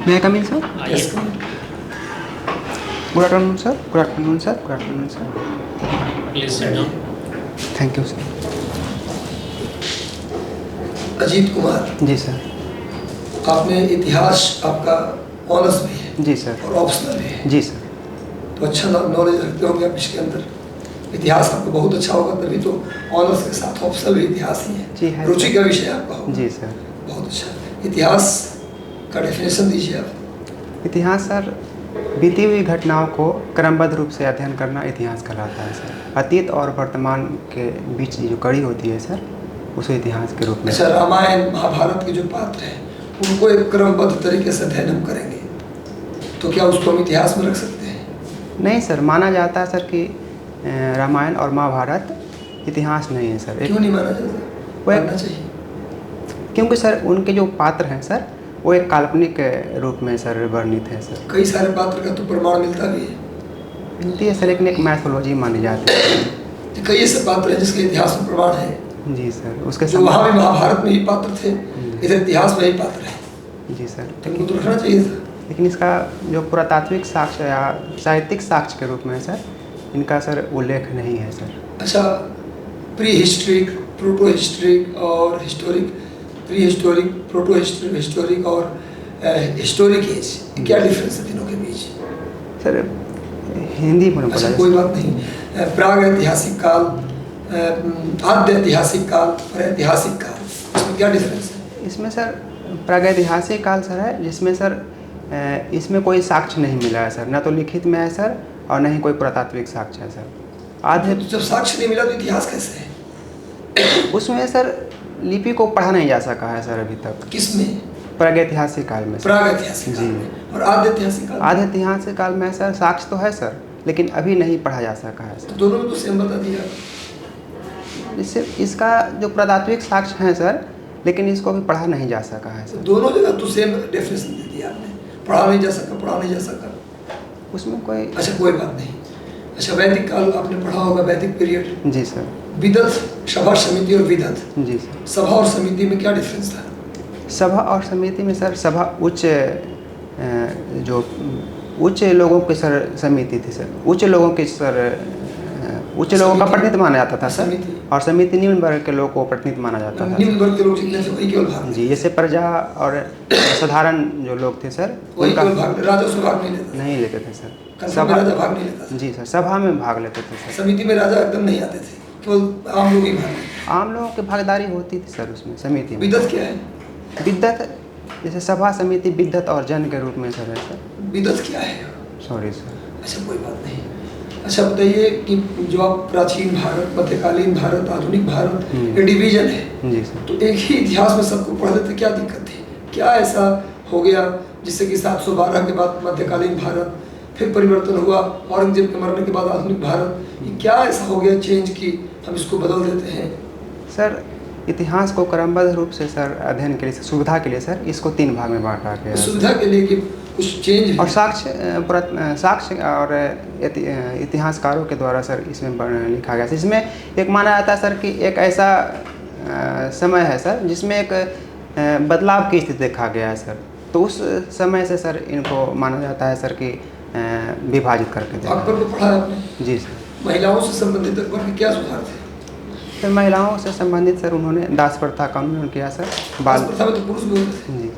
May I come in, sir? Yes. Good afternoon, sir. Good afternoon, sir. Good afternoon, sir. Please sit down. Thank you, sir. Ajit Kumar ji sir. आपने इतिहास आपका honours भी है जी sir. और optional भी है, जी sir. तो अच्छा नॉलेज रखते होंगे आप इसके अंदर। इतिहास आपको बहुत अच्छा होगा, तभी तो ऑनर्स के साथ ऑप्शनल भी इतिहास ही जी है, है रुचि सर। का विषय आपका होगा। जी सर। बहुत अच्छा। इतिहास का डेफिनेशन दीजिए आप। इतिहास सर बीती हुई घटनाओं को क्रमबद्ध रूप से अध्ययन करना इतिहास कहलाता है सर। अतीत और वर्तमान के बीच जो कड़ी होती है सर, उसे इतिहास के रूप में। अच्छा, रामायण महाभारत के जो पात्र हैं उनको एक क्रमबद्ध तरीके से अध्ययन हम करेंगे, तो क्या उसको हम इतिहास में रख सकते हैं? नहीं सर, माना जाता है सर कि रामायण और महाभारत इतिहास नहीं है सर। क्यों नहीं माना जाता? मानना चाहिए। क्योंकि सर उनके जो पात्र हैं सर, वो एक काल्पनिक रूप में सर वर्णित है सर। कई सारे पात्र का तो प्रमाण मिलता भी है। मिलती है सर, लेकिन एक मैथोलॉजी मानी जाती है। तो कई ऐसे पात्र हैं जिसके इतिहास में प्रमाण है। जी सर। उसके जो वहाँ भी महाभारत में ही पात्र थे, इधर इतिहास में ही पात्र है। जी सर। तो इनको तो रखना चाहिए था। लेकिन इसका जो पुरातात्विक साक्ष्य या साहित्यिक साक्ष्य के रूप में सर, इनका सर उल्लेख नहीं है सर। अच्छा, प्री हिस्ट्रिक, प्रोटो हिस्ट्रिक और historic, pre historic, proto historic और हिस्टोरिक एज, क्या डिफरेंस है तीनों के बीच? सर हिंदी में बोला अच्छा, जाए। कोई बात नहीं। प्राग ऐतिहासिक काल, आद्य ऐतिहासिक काल और ऐतिहासिक काल, इसमें क्या डिफरेंस है? इसमें सर प्रागैतिहासिक काल सर है, जिसमें सर इसमें कोई साक्ष्य नहीं मिला है सर, ना तो लिखित में है सर और न ही कोई पुरातात्विक साक्ष्य है सर। आधे तो जब साक्ष्य नहीं मिला तो इतिहास कैसे है? उसमें सर लिपि को पढ़ा नहीं जा सका है सर अभी तक। किसमें? प्रागैतिहासिक काल में। प्राग ऐतिहासिक काल में। और आद्य ऐतिहासिक काल? आधे ऐतिहासिक काल में सर साक्ष्य तो है सर, लेकिन अभी नहीं पढ़ा जा सका है तो सर। दोनों में तो सेम बता दिया। इससे इसका जो पुरातात्विक साक्ष्य है सर, लेकिन इसको अभी पढ़ा नहीं जा सका है तो सर। दोनों जगह तो सेम डेफिनेशन दे दिया आपने, पढ़ा नहीं जा सका, पढ़ा नहीं जा सका। उसमें कोई। अच्छा, कोई बात नहीं। अच्छा, वैदिक काल आपने पढ़ा होगा, वैदिक पीरियड। जी सर। विदत, सभा, समिति और विदत। जी सर। सभा और समिति में क्या डिफरेंस था? सभा और समिति में सर, सभा उच्च जो उच्च लोगों की सर समिति थी सर, उच्च लोगों की सर उच्च लोगों का प्रतिनिधित्व माना जाता था सर, और समिति निम्न वर्ग के लोगों को प्रतिनिधित्व माना जाता था। निम्न वर्ग के लोग जितने थे वही केवल भाग। जी, जैसे प्रजा और साधारण जो लोग थे सर, वही केवल भाग, राजा उसमें भाग नहीं लेते थे सर। सभा में राजा भाग नहीं लेता था। जी सर, सभा में भाग लेते थे सर। समिति में राजा एकदम नहीं आते थे, केवल आम लोग ही भाग। आम लोगों की भागीदारी होती थी सर उसमें, समिति में। विदत क्या है? विद्वत, जैसे सभा समिति विद्वत और जन के रूप में सर है सर। विदत क्या है? Sorry sir. अच्छा, कोई बात नहीं। अच्छा, बताइए कि जो आप प्राचीन भारत, मध्यकालीन भारत, आधुनिक भारत, ये डिवीजन है। जी सर। तो एक ही इतिहास में सबको पढ़ लेते, क्या दिक्कत थी? क्या ऐसा हो गया जिससे कि 712 के बाद मध्यकालीन भारत, फिर परिवर्तन हुआ औरंगजेब के मरने के बाद आधुनिक भारत, ये क्या ऐसा हो गया चेंज की हम इसको बदल देते हैं? सर इतिहास को क्रमबद्ध रूप से सर अध्ययन के लिए, सुविधा के लिए सर, इसको 3 भाग में बांटा गया है। सुविधा के लिए कि कुछ चेंज और साक्ष्य और इतिहासकारों के द्वारा सर इसमें लिखा गया। इसमें एक माना जाता है सर कि एक ऐसा समय है सर जिसमें एक बदलाव की स्थिति देखा गया है सर, तो उस समय से सर इनको माना जाता है सर कि विभाजित करके देखा। अकबर को पढ़ा है आपने? जी सर। महिलाओं से संबंधित अकबर के क्या सुधार थे? सर महिलाओं से संबंधित सर उन्होंने दास प्रथा का उन्मूलन किया सर। दास प्रथा में तो पुरुष भी होते थे। जी,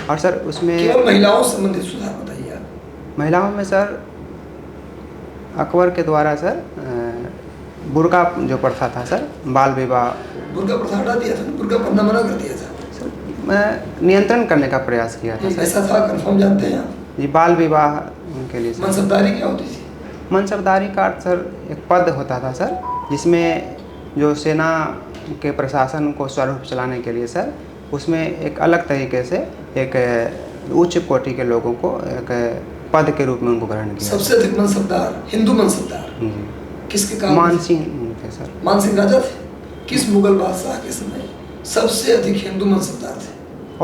और सर उसमें केवल महिलाओं से संबंधित सुधार बताइए आप। महिलाओं में सर अकबर के द्वारा सर बुर्का जो प्रथा था सर, बाल विवाह। बुर्का प्रथा हटा दिया था, बुर्का पहनना मना कर दिया था सर, मैं नियंत्रण करने का प्रयास किया था सर। ऐसा था, कंफर्म जानते हैं आप? जी, बाल विवाह के लिए सर। मनसबदारी क्या होती थी? मनसबदारी का अर्थ सर एक पद होता था सर, जिसमें जो सेना के प्रशासन को स्वरूप चलाने के लिए सर, उसमें एक अलग तरीके से एक उच्च कोटि के लोगों को एक पद के रूप में उनको ग्रहण किया। सबसे अधिक मनसबदार, हिंदू मनसबदार किसके काल? मानसिंह थे सर। मानसिंह राजा थे। किस मुगल बादशाह के समय सबसे अधिक हिंदू मनसबदार थे?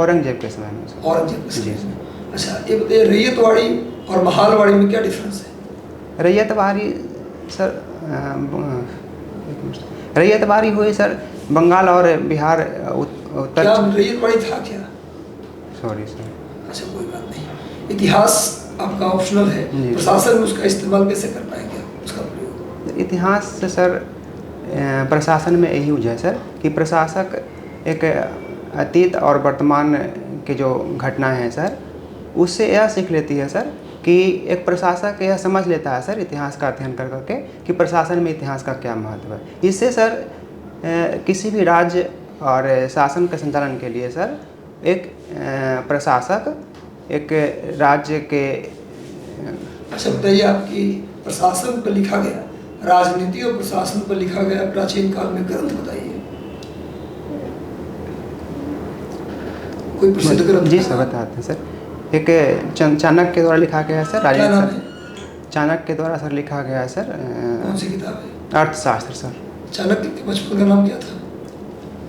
औरंगजेब के समय में सर। औरंगजेब के जी समय। अच्छा, ये बताइए रैयतवाड़ी और महालवाड़ी में क्या डिफरेंस है? रैयतवाड़ी सर रैयतवाड़ी हुई सर बंगाल और बिहार उत्तर। क्या रैयतवाड़ी था क्या? Sorry sir. अच्छा, कोई बात नहीं। इतिहास आपका ऑप्शनल है, जी। प्रशासन में उसका इस्तेमाल कैसे करना है, क्या उसका प्रयोग? इतिहास से सर प्रशासन में यही यूज है सर कि प्रशासक एक अतीत और वर्तमान के जो घटनाएं हैं सर, उससे यह सीख लेती है सर कि एक प्रशासक यह समझ लेता है सर इतिहास का अध्ययन कर करके कि प्रशासन में इतिहास का क्या महत्व है। इससे सर किसी भी राज्य और शासन के संचालन के लिए सर एक प्रशासक एक राज्य के अच्छा बताइए, आपकी प्रशासन पर लिखा गया, राजनीति और प्रशासन पर लिखा गया प्राचीन काल में ग्रंथ बताइए, कोई प्रसिद्ध ग्रंथ? जी सर बताते हैं सर। एक चाणक्य के द्वारा लिखा गया है सर, क्या नाम राजनीति है? चाणक्य के द्वारा सर लिखा गया है सर कौन सी किताब है? अर्थशास्त्र सर। चाणक्य के बचपन का नाम क्या था?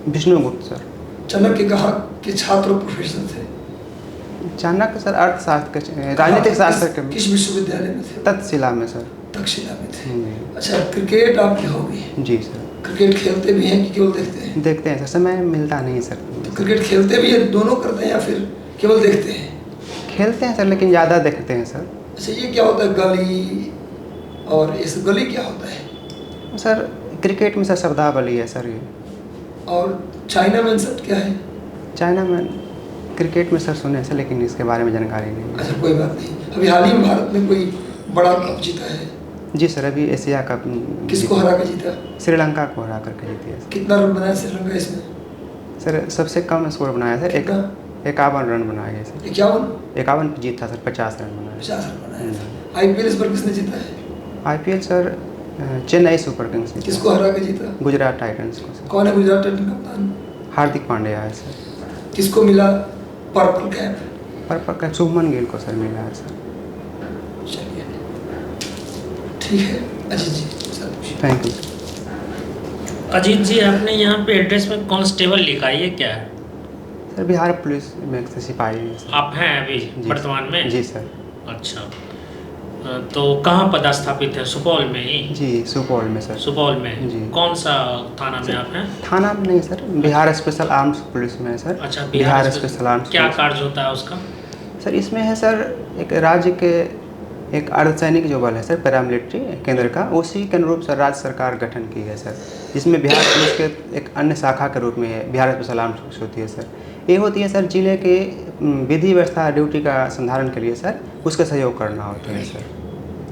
विष्णुगुप्त सर। चाणक्य कहाँ के छात्र और प्रोफेसर थे? चाणक्य सर अर्थशास्त्र के राजनीतिक शास्त्र के किस विश्वविद्यालय में थे? तक्षशिला में सर। तक्षशिला में थे। जी। अच्छा, क्रिकेट आपकी हॉबी? जी सर। क्रिकेट खेलते भी हैं कि केवल देखते हैं? देखते हैं सर, समय मिलता नहीं सर। तो क्रिकेट खेलते भी हैं, दोनों करते हैं या फिर केवल देखते हैं? खेलते हैं सर लेकिन ज़्यादा देखते हैं सर। अच्छा, ये क्या होता है गली, और इस गली क्या होता है? सर क्रिकेट में सर शब्दावली है सर ये। और चाइना में शब्द क्या है? चाइना में क्रिकेट में सर सुने सर लेकिन इसके बारे में जानकारी नहीं। अच्छा, कोई बात नहीं। अभी हाल ही में भारत में कोई बड़ा कप जीता है? जी सर, अभी एशिया कप किसको हरा कर जीता? श्रीलंका को हरा करके जीती है। कितना रन बनाया श्रीलंका इसमें? सर सबसे कम स्कोर बनाया सर, 51 रन बनाया है सर। 51 पे जीता सर, 50 रन बनाया। 50 रन बनाया। आईपीएल इस बार किसने जीता है? IPL sir Chennai super Kings ने। किसको हरा के जीता? गुजरात टाइटंस को सर। कौन है गुजरात टाइटन कप्तान? हार्दिक पांड्या है सर। किसको मिला purple cap? Purple cap Shubman Gill को सर मिला है सर। चलिए ठीक है। Ajit ji sir. Thank you. Ajit ji, आपने यहाँ पे एड्रेस में कांस्टेबल लिखा है, ये क्या है? सर बिहार पुलिस में से सिपाही हैं सर। आप हैं अभी वर्तमान में? जी सर। अच्छा, तो कहाँ पदस्थापित है? सुपौल में ही? जी सुपौल में सर। सुपौल में जी। कौन सा थाना में आप हैं? थाना में नहीं sir, Bihar special arms police में है सर। अच्छा, बिहार स्पेशल आर्म्स क्या पुलिस। कार्य होता है उसका? सर इसमें है सर एक राज्य के एक अर्धसैनिक जो बल है सर, पैरामिलिट्री केंद्र का, उसी के अनुरूप सर राज्य सरकार गठन की है सर, जिसमें बिहार पुलिस के एक अन्य शाखा के रूप में है बिहार स्पेशल आर्म्स पुलिस होती है सर। ये होती है सर जिले के विधि व्यवस्था ड्यूटी का संधारण के लिए सर उसका सहयोग करना होता है सर,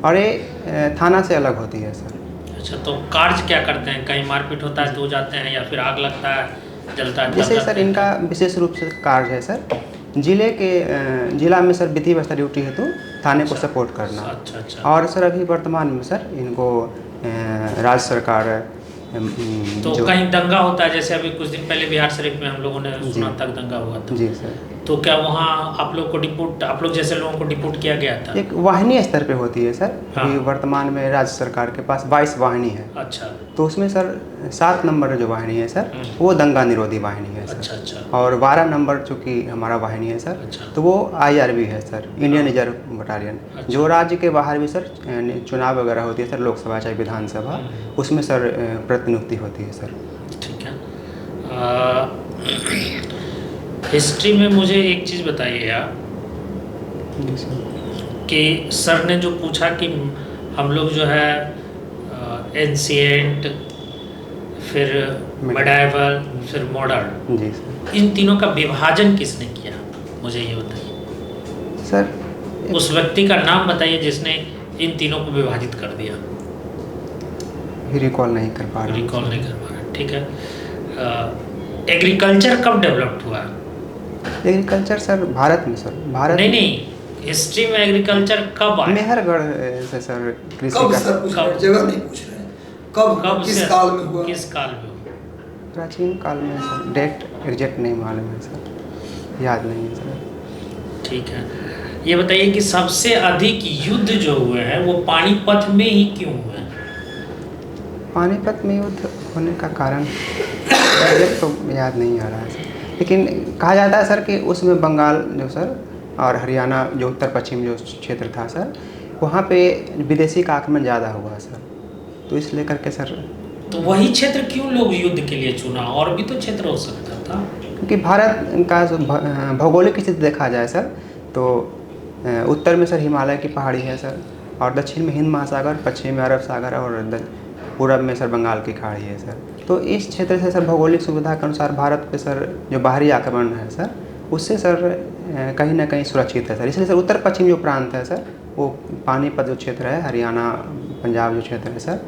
और ये थाना से अलग होती है सर। अच्छा, तो कार्य क्या करते हैं? कहीं मारपीट होता है तो जाते हैं, या फिर आग लगता है, जलता है? जैसे सर इनका विशेष रूप से कार्य है सर जिला में सर विधि व्यवस्था ड्यूटी हेतु थाने को सपोर्ट करना। अच्छा। और सर अभी वर्तमान में सर इनको राज्य सरकार तो कहीं दंगा होता है, जैसे अभी कुछ दिन पहले बिहार शरीफ में हम लोगों ने सुना तक दंगा हुआ था। जी सर। तो क्या वहाँ आप लोग जैसे लोगों को डिपोर्ट किया गया था? एक वाहिनी स्तर पे होती है सर। हाँ। अभी वर्तमान में राज्य सरकार के पास 22 वाहिनी है। अच्छा। तो उसमें सर 7 नंबर जो वाहिनी है सर वो दंगा निरोधी वाहिनी है सर। अच्छा। और 12 नंबर चूँकि हमारा वाहिनी है सर। अच्छा। तो वो IRB है सर, इंडियन रिजर्व बटालियन। अच्छा। जो राज्य के बाहर भी सर चुनाव वगैरह होती है सर, लोकसभा चाहे विधानसभा, उसमें सर प्रतिनियुक्ति होती है सर। ठीक है। हिस्ट्री में मुझे एक चीज़ बताइए आप जी सर। कि सर ने जो पूछा कि हम लोग जो है एंशिएंट, फिर मेडाइवल, फिर मॉडर्न, जी सर। इन तीनों का विभाजन किसने किया, मुझे ये बताइए। सर उस व्यक्ति का नाम बताइए जिसने इन तीनों को विभाजित कर दिया। रिकॉल नहीं कर पा रहा। रिकॉल नहीं कर पा रहा, ठीक है। एग्रीकल्चर कब डेवलप्ड हुआ? एग्रीकल्चर सर भारत में सर, भारत नहीं, हिस्ट्री में एग्रीकल्चर कब आया? मेहरगढ़ से सर कृषि कब का। सर पूछ रहे हैं, जगह नहीं पूछ रहे हैं। कब किस काल में हुआ? किस काल में हुआ? प्राचीन काल में सर, डेट एग्जैक्ट नहीं मालूम है सर, याद नहीं है सर। ठीक है, ये बताइए कि सबसे अधिक युद्ध जो हुए हैं वो पानीपत में ही क्यों हुए हैं? पानीपत में युद्ध होने का कारण एग्जैक्ट तो याद नहीं आ रहा है सर, लेकिन कहा जाता है सर कि उसमें बंगाल जो सर और हरियाणा जो उत्तर पश्चिम जो क्षेत्र था सर, वहाँ पे विदेशी का आक्रमण ज़्यादा हुआ सर, तो इसलिए करके सर। तो वही क्षेत्र क्यों लोग युद्ध के लिए चुना? और भी तो क्षेत्र हो सकता था। क्योंकि भारत का जो भौगोलिक स्थिति देखा जाए सर, तो उत्तर में सर हिमालय की पहाड़ी है सर, और दक्षिण में हिंद महासागर, पश्चिम में अरब सागर, और पूरब में सर बंगाल की खाड़ी है सर। तो इस क्षेत्र से सर भौगोलिक सुविधा के अनुसार भारत पे सर जो बाहरी आक्रमण है सर, उससे सर कहीं ना कहीं सुरक्षित है सर। इसलिए सर उत्तर पश्चिम जो प्रांत है सर, वो पानीपत जो क्षेत्र है, हरियाणा पंजाब जो क्षेत्र है सर,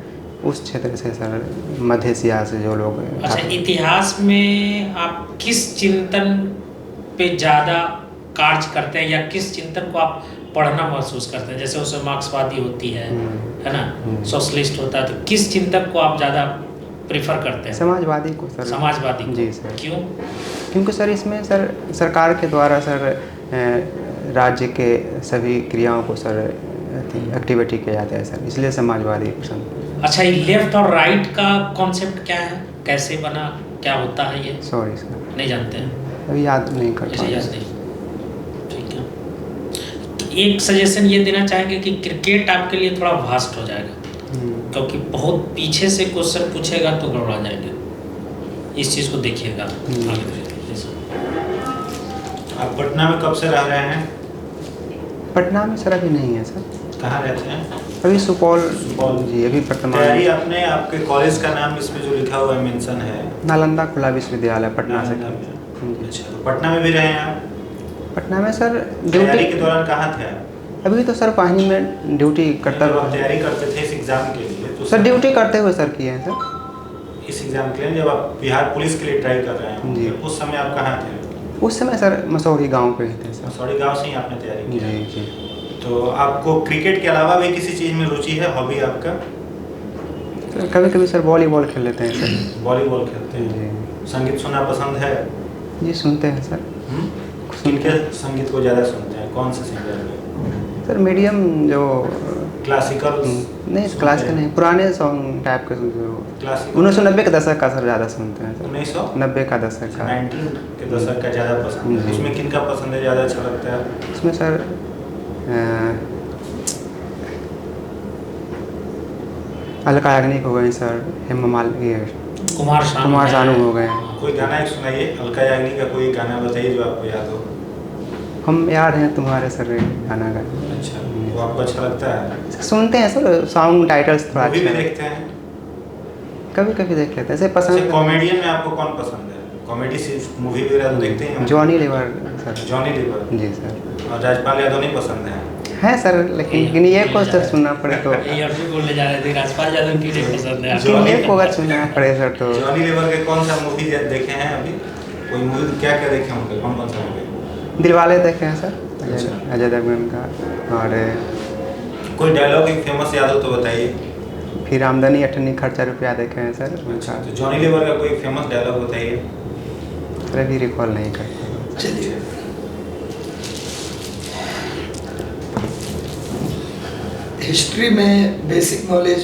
उस क्षेत्र से सर मध्य एशिया से जो लोग। अच्छा, इतिहास में आप किस चिंतन पे ज़्यादा कार्य करते हैं, या किस चिंतन को आप पढ़ना महसूस करते हैं? जैसे उसमें मार्क्सवादी होती है ना, सोशलिस्ट होता है, तो किस चिंतन को आप ज़्यादा प्रेफर करते हैं? समाजवादी को सर। समाजवादी को। जी सर। क्यों? क्योंकि सर इसमें सर सरकार के द्वारा सर राज्य के सभी क्रियाओं को सर एक्टिविटी किया जाता है सर, इसलिए समाजवादी पसंद। अच्छा, ये लेफ्ट और राइट का कॉन्सेप्ट क्या है, कैसे बना, क्या होता है ये? सॉरी सर, नहीं जानते हैं, अभी याद नहीं कर ऐसे पा याद नहीं। ठीक है, तो एक सजेशन ये देना चाहेंगे कि क्रिकेट आपके लिए थोड़ा वास्ट हो जाएगा, क्योंकि बहुत पीछे से क्वेश्चन पूछेगा तो गड़बड़ा जाएंगे। इस चीज़ को देखिएगा। आप पटना में कब से रह रहे हैं? पटना में सर अभी नहीं है सर। कहाँ रहते हैं? अभी सुपौल। सुपौल। जी, अभी वर्तमान तैयारी आपने, आपके कॉलेज का नाम इसमें जो लिखा हुआ है मेंशन है, नालंदा खुला विश्वविद्यालय पटना से। नालंदा में। जी। अच्छा, तो पटना में भी रहे हैं आप? पटना में सर तैयारी ड्यूटी, के दौरान कहाँ थे आप? अभी तो सर पानी में ड्यूटी करता जब आप हुआ। तैयारी करते थे इस एग्जाम के लिए तो सर ड्यूटी करते हुए सर किए हैं सर। इस एग्जाम के लिए जब आप बिहार पुलिस के लिए ट्राई कर रहे हैं जी। उस समय आप कहाँ थे? उस समय सर मसौरी गांव पे ही थे सर। मसौरी गांव से ही आपने तैयारी की? जी जी। तो आपको क्रिकेट के अलावा भी किसी चीज़ में रुचि है, हॉबी आपका? सर कभी कभी सर वॉलीबॉल खेल लेते हैं सर। वॉलीबॉल खेलते हैं? जी संगीत सुनना पसंद है? जी, सुनते हैं सर। किनके संगीत को ज़्यादा सुनते हैं, कौन से सिंगर में? सर मीडियम जो क्लासिकल? नहीं, क्लासिकल नहीं, पुराने सॉन्ग टाइप के जो क्लासिकल 1990 के दशक का सर ज़्यादा सुनते हैं सर। 1990 का दशक का। 19 के दशक का ज़्यादा पसंद है। जी। उसमें किनका पसंद है, ज़्यादा अच्छा लगता है? उसमें सर अलका याग्निक हो गए सर, हेमा मालिनी, ये कुमार सानू हो गए। कोई गाना एक सुनाइए, अलका याग्निक का कोई गाना बताइए जो आपको याद हो। हम याद हैं तुम्हारे सर गाना का। अच्छा, वो आपको अच्छा लगता है? सुनते हैं सर, सॉन्ग टाइटल्स थोड़ा मूवी भी अच्छा है। देखते हैं? कभी कभी देख लेते हैं, ऐसे अच्छा, पसंद। कॉमेडियन में आपको कौन पसंद है? कॉमेडी सिर्फ मूवी वगैरह तो देखते हैं? जॉनी लीवर सर। जॉनी लीवर। जी सर। और राजपाल यादव नहीं पसंद है? है सर, लेकिन ये को सर सुनना पड़े तो ये अभी बोलने जा रहे थे, राजपाल यादव की नहीं पसंद है जो- आपको? ये को अगर सुनना पड़े सर तो जॉनी लीवर के कौन सा मूवी देखे हैं अभी? कोई मूवी क्या क्या देखे होंगे, कौन कौन सा मूवी? दिलवाले देखे हैं सर, अच्छा। अजय देवगन का। और कोई डायलॉग एक फेमस याद हो तो बताइए। फिर आमदनी अठन्नी खर्चा रुपया देखे हैं सर अच्छा, उनका। तो जॉनी लीवर का कोई फेमस डायलॉग बताइए। सर अभी रिकॉल नहीं करता। चलिए, हिस्ट्री में बेसिक नॉलेज